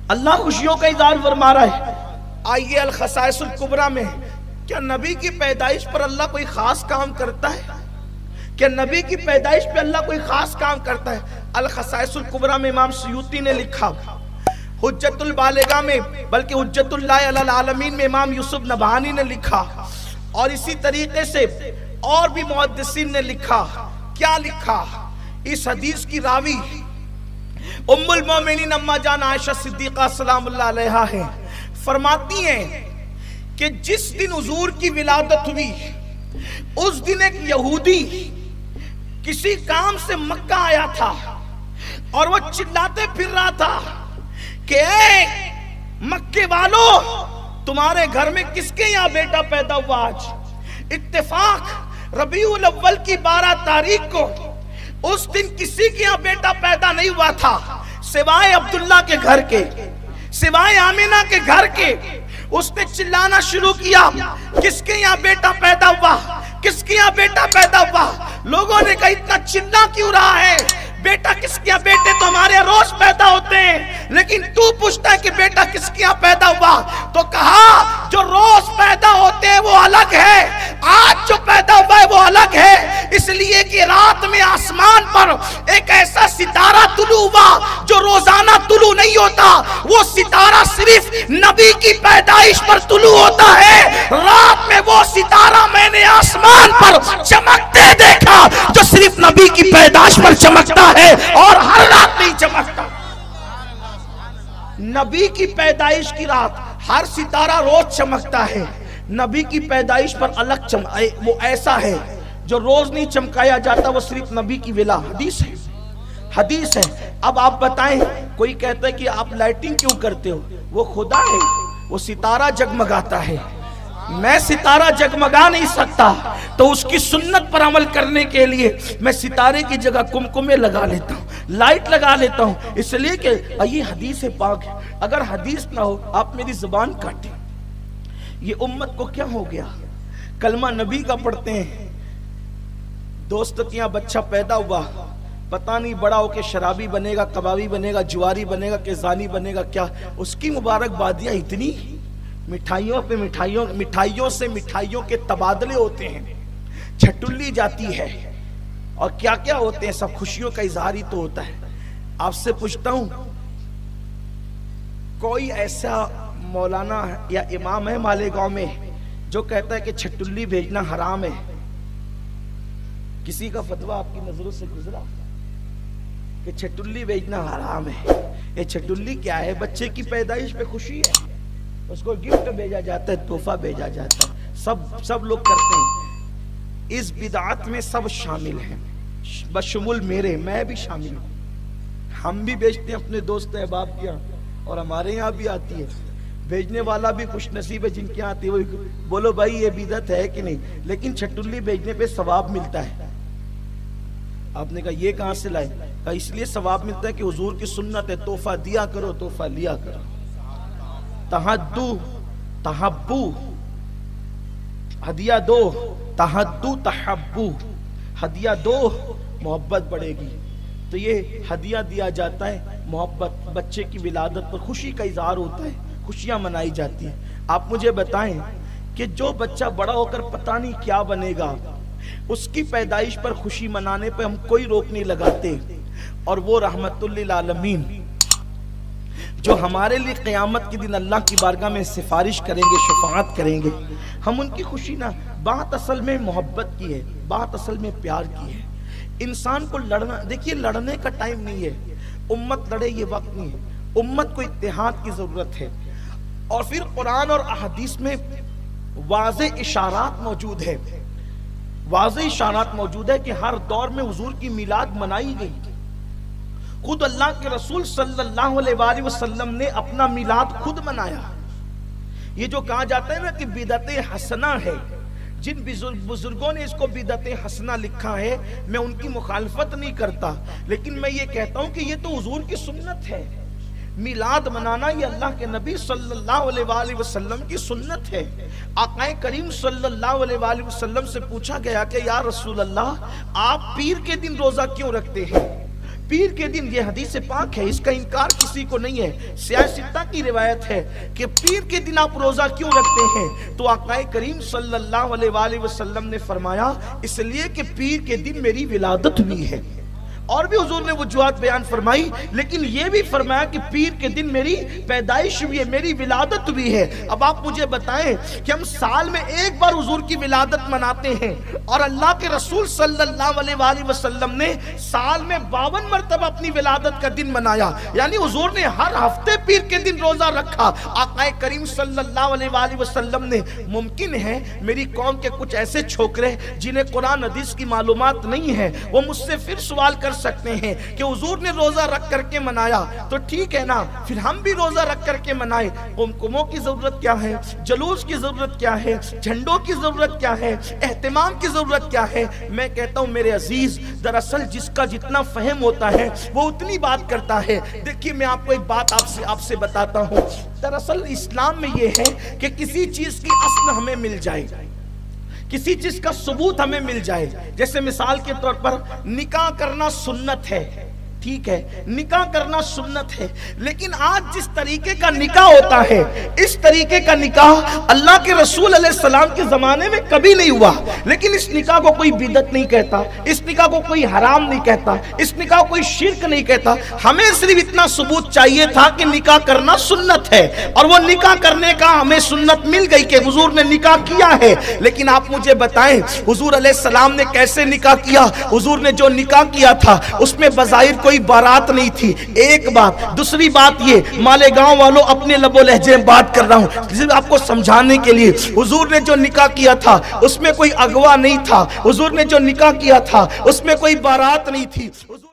اللہ خوشیوں کا اظہار فرما رہا ہے۔ آئیے الخصائص الکبریٰ میں، کیا نبی کی پیدائش پر اللہ کوئی خاص کام کرتا ہے؟ کیا نبی کی پیدائش پہ اللہ کوئی خاص کام کرتا ہے؟ الخصائص الکبریٰ میں امام سیوطی نے لکھا، حجت البالغہ میں بلکہ حجت اللہ علی العالمین میں امام یوسف نبہانی نے لکھا، اور اسی طریقے سے اور بھی محدثین نے لکھا۔ کیا لکھا؟ اس حدیث کی راوی ام المومنین اما جان عائشہ صدیقہ سلام اللہ علیہا ہے، فرماتی ہیں کہ جس دن حضور کی ولادت ہوئی اس دن ایک یہودی کسی کام سے مکہ آیا تھا اور وہ چلاتے پھر رہا تھا کہ اے مکے والوں، تمہارے گھر میں کس کے یہاں بیٹا پیدا ہوا؟ آج اتفاق ربیع الاول کی 12 تاریخ کو اس دن کسی کے یہاں بیٹا پیدا نہیں ہوا تھا سوائے عبداللہ کے گھر کے، سوائے آمینہ کے گھر کے۔ اس نے چلانا شروع کیا، کس کے یہاں بیٹا پیدا ہوا، کس کے یہاں بیٹا پیدا ہوا؟ لوگوں نے کہا اتنا چلا کیوں رہا ہے؟ بیٹا کس کے یہاں؟ بیٹے تو ہمارے روز پیدا ہوتے ہیں، لیکن تو پوچھتا ہے کہ بیٹا کس کے یہاں پیدا ہوا؟ تو کہا جو روز پیدا ہوتے ہیں وہ الگ ہے، آج جو پیدا ہوا ہے وہ الگ ہے، اس لیے کہ رات میں آسمان پر ایک ایسا ستارہ طلوع ہوا جو روزانہ طلوع نہیں ہوتا، وہ ستارہ صرف نبی کی پیدائش پر طلوع ہوتا ہے۔ رات میں وہ ستارہ میں نے آسمان پر چمکتے دیکھا جو صرف نبی کی پیدائش پر چمکتا ہے اور ہر رات نہیں چمکتا۔ نبی کی پیدائش کی رات ہر ستارہ روز چمکتا ہے، نبی کی پیدائش پر الگ وہ ایسا ہے جو روز نہیں چمکایا جاتا، وہ صرف نبی کی ولا۔ حدیث ہے، حدیث ہے۔ اب آپ بتائیں، کوئی کہتا ہے کہ آپ لائٹنگ کیوں کرتے ہو؟ وہ خدا ہے، وہ ستارہ جگمگاتا ہے، میں ستارہ جگمگا نہیں سکتا، تو اس کی سنت پر عمل کرنے کے لیے میں ستارے کی جگہ کمکمے لگا لیتا ہوں، لائٹ لگا لیتا ہوں، اس لیے کہ یہ حدیث پاک ہے۔ اگر حدیث نہ ہو آپ میری زبان کاٹیں۔ یہ امت کو کیا ہو گیا؟ کلمہ نبی کا پڑھتے ہیں، دوست کے یہاں بچہ پیدا ہوا، پتہ نہیں بڑا ہو کے شرابی بنے گا، کبابی بنے گا، جواری بنے گا کہ زانی بنے گا، کیا اس کی مبارک بادیاں اتنی، مٹھائیوں پہ مٹھائیوں، مٹھائیوں سے مٹھائیوں کے تبادلے ہوتے ہیں، چھٹلی جاتی ہے، اور کیا کیا ہوتے ہیں، سب خوشیوں کا اظہار ہی تو ہوتا ہے۔ آپ سے پوچھتا ہوں، کوئی ایسا مولانا یا امام ہے مالیگاؤں میں جو کہتا ہے کہ چھٹلی بھیجنا حرام ہے؟ کسی کا فتویٰ آپ کی نظروں سے گزرا کہ چھٹلی بھیجنا حرام ہے؟ یہ چھٹلی کیا ہے؟ بچے کی پیدائش پہ خوشی ہے، اس کو گفٹ بھیجا جاتا ہے، تحفہ بھیجا جاتا ہے، سب لوگ کرتے ہیں۔ اس بدعت میں سب شامل ہیں، بشمول میرے، میں بھی شامل ہوں۔ ہم بھی بیچتے ہیں اپنے دوست احباب کے یہاں، اور ہمارے یہاں بھی آتی ہے، بھیجنے والا بھی خوش نصیب ہے جن کے یہاں آتی ہے، وہ بولو بھائی یہ بدعت ہے کہ نہیں، لیکن چھٹلی بھیجنے پہ ثواب ملتا ہے۔ آپ نے کہا یہ کہاں سے لائے؟ کہا اس لیے ثواب ملتا ہے کہ حضور کی سنت ہے، تحفہ دیا کرو، تحفہ لیا کرو، تہدو تحبو، ہدیہ دو، تہدو تحبو، ہدیہ دو محبت بڑھے گی۔ تو یہ ہدیہ دیا جاتا ہے، محبت، بچے کی ولادت پر خوشی کا اظہار ہوتا ہے، خوشیاں منائی جاتی ہیں۔ آپ مجھے بتائیں کہ جو بچہ بڑا ہو کر پتہ نہیں کیا بنے گا، اس کی پیدائش پر خوشی منانے پہ ہم کوئی روک نہیں لگاتے، اور وہ رحمت للعالمین جو ہمارے لیے قیامت کے دن اللہ کی بارگاہ میں سفارش کریں گے، شفاعت کریں گے، ہم ان کی خوشی نہ، بات اصل میں محبت کی ہے، بات اصل میں پیار کی ہے۔ انسان کو لڑنا، دیکھیے لڑنے کا ٹائم نہیں ہے، امت لڑے یہ وقت نہیں ہے، امت کو اتحاد کی ضرورت ہے۔ اور پھر قرآن اور احادیث میں واضح اشارات موجود ہے، واضح اشارات موجود ہے کہ ہر دور میں حضور کی میلاد منائی گئی۔ خود اللہ کے رسول صلی اللہ علیہ وآلہ وسلم نے اپنا میلاد خود منایا۔ یہ جو کہا جاتا ہے نا کہ بدعت حسنہ ہے، جن بزرگوں نے اس کو بدعت حسنہ لکھا ہے، میں ان کی مخالفت نہیں کرتا، لیکن میں یہ کہتا ہوں کہ یہ تو حضور کی سنت ہے۔ میلاد منانا یہ اللہ کے نبی صلی اللہ علیہ وآلہ وسلم کی سنت ہے۔ آقا کریم صلی اللہ علیہ وآلہ وسلم سے پوچھا گیا کہ یا رسول اللہ، آپ پیر کے دن روزہ کیوں رکھتے ہیں؟ پیر کے دن، یہ حدیث پاک ہے، اس کا انکار کسی کو نہیں ہے، سیاہ ستہ کی روایت ہے کہ پیر کے دن آپ روزہ کیوں رکھتے ہیں؟ تو آقا کریم صلی اللہ علیہ وآلہ وسلم نے فرمایا اس لیے کہ پیر کے دن میری ولادت ہوئی ہے۔ اور بھی حضور نے وجوہات بیان فرمائی، لیکن یہ بھی فرمایا کہ پیر کے دن میری پیدائش ہوئی ہے، میری ولادت ہوئی ہے۔ اب آپ مجھے بتائیں کہ ہم سال میں ایک بار حضور کی ولادت مناتے ہیں، اور اللہ کے رسول صلی اللہ علیہ وآلہ وسلم نے سال میں 52 مرتبہ اپنی ولادت کا دن منایا، یعنی حضور نے ہر ہفتے پیر کے دن روزہ رکھا۔ آقا کریم صلی اللہ علیہ وآلہ وسلم نے، ممکن ہے میری قوم کے کچھ ایسے چھوکرے جنہیں قرآن حدیث کی معلومات نہیں ہے، وہ مجھ سے پھر سوال کر سکتے ہیں کہ حضور نے روزہ رکھ کر کے منایا تو ٹھیک ہے نا، پھر ہم بھی روزہ رکھ کر کے منائے۔ قمقموں کی ضرورت کیا ہے؟ جلوس کی ضرورت کیا ہے؟ جھنڈوں کی ضرورت کیا ہے؟ اہتمام کی ضرورت کیا ہے؟ میں کہتا ہوں میرے عزیز، دراصل جس کا جتنا فہم ہوتا ہے وہ اتنی بات کرتا ہے۔ دیکھیے میں آپ کو ایک بات آپ سے بتاتا ہوں، دراصل اسلام میں یہ ہے کہ کسی چیز کی اصل ہمیں مل جائے، کسی چیز کا ثبوت ہمیں مل جائے۔ جیسے مثال کے طور پر نکاح کرنا سنت ہے، ٹھیک ہے، نکاح کرنا سنت ہے، لیکن آج جس طریقے کا نکاح ہوتا ہے، اس طریقے کا نکاح اللہ کے رسول علیہ السلام کے زمانے میں کبھی نہیں ہوا۔ لیکن اس نکاح کو کوئی بدعت نہیں کہتا، اس نکاح کو کوئی حرام نہیں کہتا، اس نکاح کو کوئی شرک نہیں کہتا۔ ہمیں صرف اتنا ثبوت چاہیے تھا کہ نکاح کرنا سنت ہے، اور وہ نکاح کرنے کا ہمیں سنت مل گئی کہ حضور نے نکاح کیا ہے۔ لیکن آپ مجھے بتائیں حضور علیہ السلام نے کیسے نکاح کیا؟ حضور نے جو نکاح کیا تھا اس میں بظاہر کوئی بارات نہیں تھی، ایک بات۔ دوسری بات یہ، مالیگاؤں والوں اپنے لب و لہجے میں بات کر رہا ہوں صرف آپ کو سمجھانے کے لیے، حضور نے جو نکاح کیا تھا اس میں کوئی اغوا نہیں تھا، حضور نے جو نکاح کیا تھا اس میں کوئی بارات نہیں تھی۔